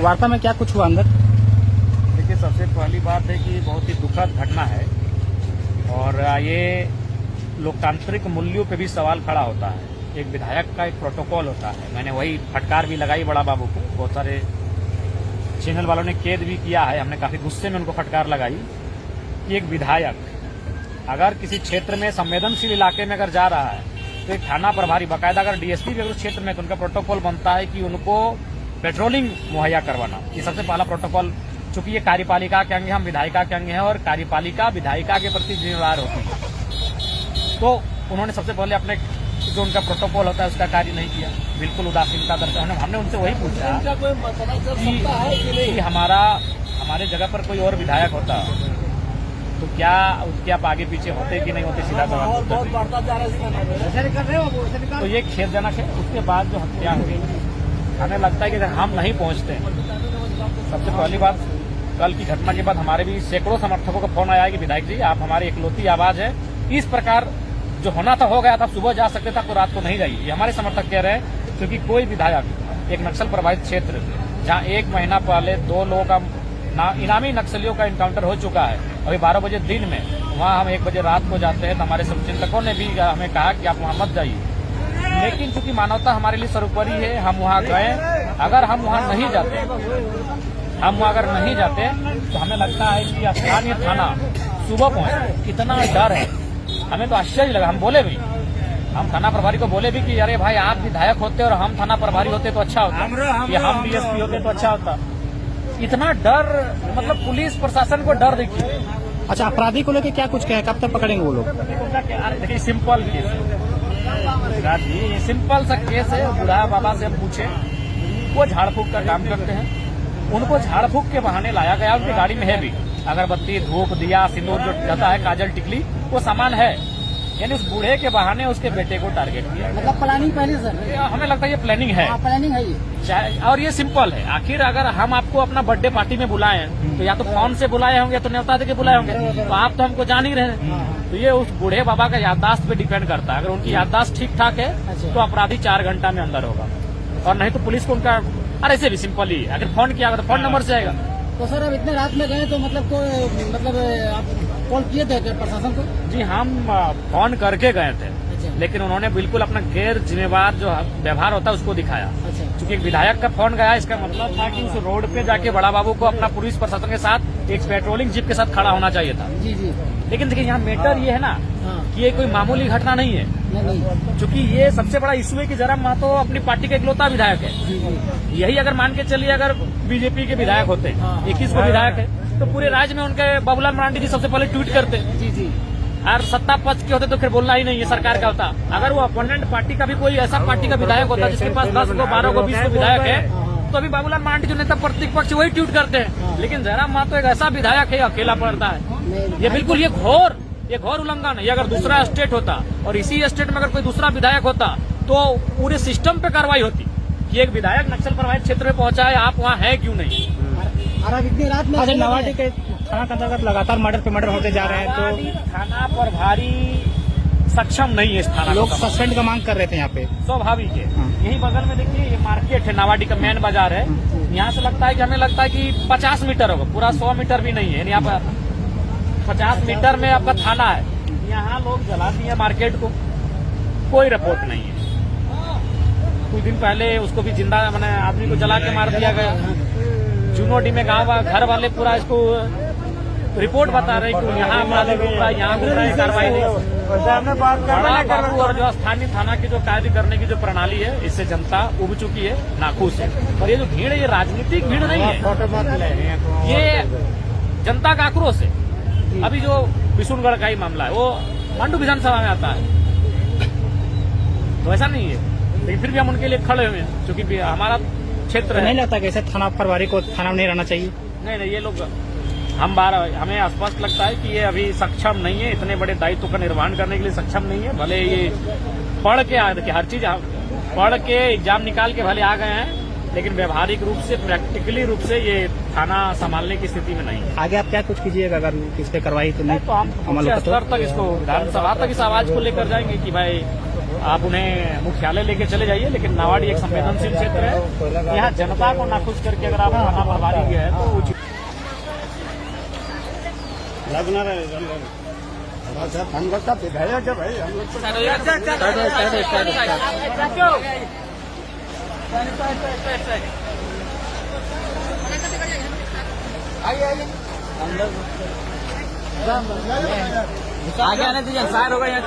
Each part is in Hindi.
वार्ता में क्या कुछ हुआ अंदर? देखिए, सबसे पहली बात है कि बहुत ही दुखद घटना है और ये लोकतांत्रिक मूल्यों पे भी सवाल खड़ा होता है। एक विधायक का एक प्रोटोकॉल होता है। मैंने वही फटकार भी लगाई बड़ा बाबू को, बहुत सारे चैनल वालों ने कैद भी किया है। हमने काफी गुस्से में उनको फटकार लगाई कि एक विधायक अगर किसी क्षेत्र में संवेदनशील इलाके में अगर जा रहा है तो एक थाना प्रभारी, बाकायदा अगर डीएसपी भी अगर उस क्षेत्र में, तो उनका प्रोटोकॉल बनता है कि उनको पेट्रोलिंग मुहैया करवाना। ये सबसे पहला प्रोटोकॉल, चूंकि ये कार्यपालिका के अंग है, हम विधायिका के अंग हैं और कार्यपालिका विधायिका के प्रति जिम्मेदार होती है। तो उन्होंने सबसे पहले अपने जो उनका प्रोटोकॉल होता है उसका कार्य नहीं किया, बिल्कुल उदासीनता दर्शाने। हमने उनसे वही पूछा कि हमारे जगह पर कोई और विधायक होता तो क्या उसके आप आगे पीछे होते कि नहीं होते, सीधा सवाल। तो ये खेदजनक है। उसके बाद जो हत्या हुई, हमें लगता है कि अगर हम नहीं पहुंचते, सबसे पहली बात, कल की घटना के बाद हमारे भी सैकड़ों समर्थकों का फोन आया है कि विधायक जी आप हमारी इकलौती आवाज है, इस प्रकार जो होना था हो गया था, सुबह जा सकते था तो रात को नहीं जाइए। ये हमारे समर्थक कह रहे हैं, क्योंकि कोई विधायक एक नक्सल प्रभावित क्षेत्र जहां 1 महीना पहले 2 लोगों का इनामी नक्सलियों का इनकाउंटर हो चुका है, अभी 12 बजे दिन में, वहां हम 1 बजे रात को जाते हैं तो हमारे शुभचिंतकों ने भी हमें कहा कि आप वहां मत जाइए। लेकिन चूंकि मानवता हमारे लिए सर्वोपरि है, हम वहां गए। अगर हम वहां नहीं जाते, तो हमें लगता है कि स्थानीय थाना सुबह पहुंचे। इतना डर है, हमें तो आश्चर्य लगा। हम बोले भी, हम थाना प्रभारी को बोले भी कि अरे भाई आप विधायक होते और हम थाना प्रभारी होते तो अच्छा होता, या हम डीएसपी होते तो अच्छा होता। इतना डर, मतलब पुलिस प्रशासन को डर देखिए। अच्छा, अपराधी को लेकर क्या कुछ कहे, कब तक पकड़ेंगे वो लोग? देखिए, सिंपल केस है जी, ये सिंपल सा केस है। बुढ़ा बाबा से हम पूछे, वो झाड़ फूक का काम करते हैं, उनको झाड़ फूक के बहाने लाया गया। उनकी गाड़ी में है भी अगरबत्ती, धूप, दिया, सिंदूर जो रहता है, काजल, टिकली, वो सामान है। यानी उस बूढ़े के बहाने उसके बेटे को टारगेट किया। मतलब प्लानिंग पहले सर, हमें लगता है ये प्लानिंग है। प्लानिंग है ये। और ये सिंपल है। आखिर अगर हम आपको अपना बर्थडे पार्टी में बुलाए तो या तो फोन से बुलाए होंगे, या तो न्योता देके बुलाए होंगे, तो आप तो हमको जान ही रहे हैं। तो ये उस बूढ़े बाबा का याददाश्त पे डिपेंड करता है। अगर उनकी याददाश्त ठीक ठाक है तो अपराधी 4 घंटा में अंदर होगा, और नहीं तो पुलिस को उनका, और ऐसे भी सिंपल ही है, अगर फोन किया तो फोन नंबर से आएगा। तो सर अब इतने रात में गए तो मतलब आप कॉल किए थे प्रशासन को? जी, हम फोन करके गए थे। अच्छा। लेकिन उन्होंने बिल्कुल अपना गैर जिम्मेवार जो व्यवहार होता है उसको दिखाया। अच्छा। क्योंकि एक विधायक का फोन गया, इसका मतलब था कि उस रोड पे जाके बड़ा बाबू को अपना पुलिस प्रशासन के साथ एक पेट्रोलिंग जीप के साथ खड़ा होना चाहिए था। जी जी। लेकिन देखिए, यहाँ मैटर ये है ना कि ये कोई मामूली घटना नहीं है। नहीं। चूंकि ये सबसे बड़ा इशू है कि जरा महतो अपनी पार्टी का इकलौता विधायक है। यही अगर मान के चलिए, अगर बीजेपी के विधायक होते, 21 को विधायक है, तो पूरे राज्य में उनके बाबूलाल मरांडी जी सबसे पहले ट्वीट करते। जी जी। और सत्ता पक्ष के होते तो फिर बोलना ही नहीं, ये सरकार का होता। अगर वो अपोनेंट पार्टी का भी कोई ऐसा पार्टी का विधायक होता जिसके पास 10 को, 12 को, 20 को विधायक है, तो अभी बाबूलाल मरांडी जो नेता प्रतिपक्ष वही ट्वीट करते हैं। लेकिन जयराम महतो एक ऐसा विधायक है, अकेला पड़ता है। ये बिल्कुल ये घोर उल्लंघन है। ये अगर दूसरा स्टेट होता और इसी स्टेट में अगर कोई दूसरा विधायक होता तो पूरे सिस्टम पे कार्रवाई होती कि एक विधायक नक्सल प्रभावित क्षेत्र में पहुंचा है, आप वहाँ हैं क्यों नहीं। और इतनी रात में नवाडी के थाना के अंतर्गत लगातार मर्डर पे मर्डर होते जा रहे हैं, तो थाना प्रभारी सक्षम नहीं है। इस थाना लोग सस्पेंड का मांग कर रहे थे यहाँ पे, स्वाभाविक है। यही बगल में देखिए, ये मार्केट है, नवाडी का मेन बाजार है। यहाँ से लगता है कि हमें लगता है कि 50 मीटर होगा, पूरा 100 मीटर भी नहीं है। यहाँ पर 50 मीटर में आपका थाना है। यहाँ लोग जला दिए मार्केट को, कोई रिपोर्ट नहीं है। कुछ दिन पहले उसको भी जिंदा, मैंने आदमी को जला के मार दिया गया। चुनौटी में गाँव घर वाले पूरा इसको रिपोर्ट बता रहे कि यहाँ अपराधी घूम रहा है, यहाँ घूम रहा है, कार्रवाई नहीं। और जो स्थानीय थाना की जो कार्य करने की जो प्रणाली है, इससे जनता उब चुकी है, नाखुश है। और ये जो भीड़ है, ये राजनीतिक भीड़ नहीं है, ये जनता का आक्रोश है। अभी जो बिशुनगढ़ का ही मामला है, वो मांडू विधानसभा में आता है, तो ऐसा नहीं है। लेकिन फिर भी हम उनके लिए खड़े हुए हैं, क्योंकि हमारा क्षेत्र है। नहीं लगता कि ऐसे थाना प्रभारी को थाना में नहीं रहना चाहिए? नहीं, ये लोग हमें स्पष्ट लगता है कि ये अभी सक्षम नहीं है, इतने बड़े दायित्व का निर्वहन करने के लिए सक्षम नहीं है। भले ये पढ़ के देखिए, हर चीज पढ़ के एग्जाम निकाल के भले आ गए हैं, लेकिन व्यवहारिक रूप से, प्रैक्टिकली रूप से ये थाना संभालने की स्थिति में नहीं है। आगे आप क्या कुछ कीजिएगा अगर इस पे कार्रवाई तो नहीं? तो हम उच्च स्तर तक इसको, विधानसभा तक इस आवाज को लेकर जाएंगे कि भाई आप उन्हें मुख्यालय लेके चले जाइए, लेकिन नावाड़ी एक संवेदनशील क्षेत्र है। यहाँ जनता को नाखुश करके अगर आप थाना प्रभारी गए तो उचित लगणार आहे हम लोग का विधायक है भाई, हम लोग आगे आने दीजिए, सार होगा यहाँ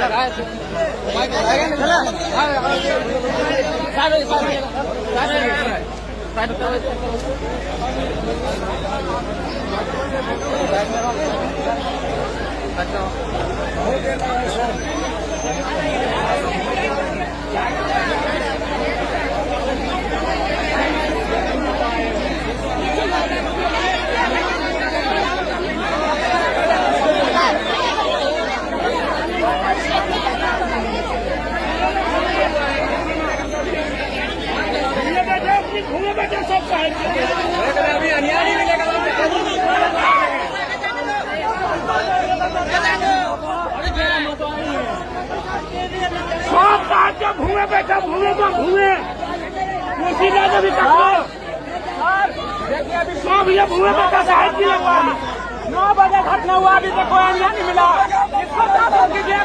भूमे बैठा भूमे को भूमे सीधा जब सब ये भूमे बैठा साइड की लगवा 9 बजे घटना हुआ, अभी तक कोई अन्याय नहीं मिला। इसको कीजिए